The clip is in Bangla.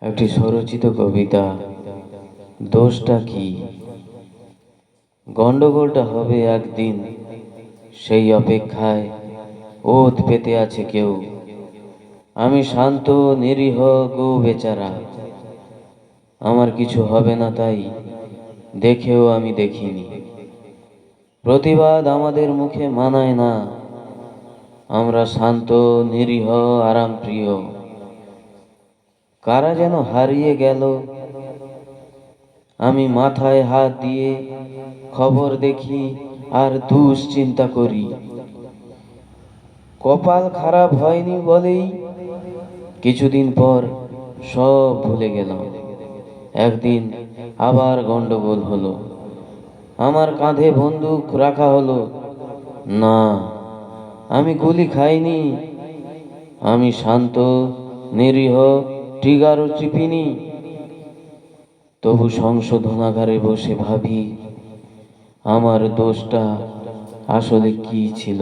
একটি স্বরচিত কবিতা। দোষটা কি? গন্ডগোলটা হবে একদিন, সেই অপেক্ষায় ওত পেতে আছে কেউ। আমি শান্ত নিরীহ গো বেচারা, আমার কিছু হবে না তাই দেখেও আমি দেখিনি। প্রতিবাদ আমাদের মুখে মানায় না, আমরা শান্ত নিরীহ আরাম প্রিয়। কারা যেন হারিয়ে গেল, আমি মাথায় হাত দিয়ে খবর দেখি আর দুশ্চিন্তা করি। কপাল খারাপ হয়নি বলেই কিছুদিন পর সব ভুলে গেলাম। একদিন আবার গন্ডগোল হলো, আমার কাঁধে বন্দুক রাখা হলো। না, আমি গুলি খাইনি, আমি শান্ত নিরীহ, ট্রিগারও চিপিনি। তবু সংশোধনাগারে বসে ভাবি, আমার দোষটা আসলে কি ছিল।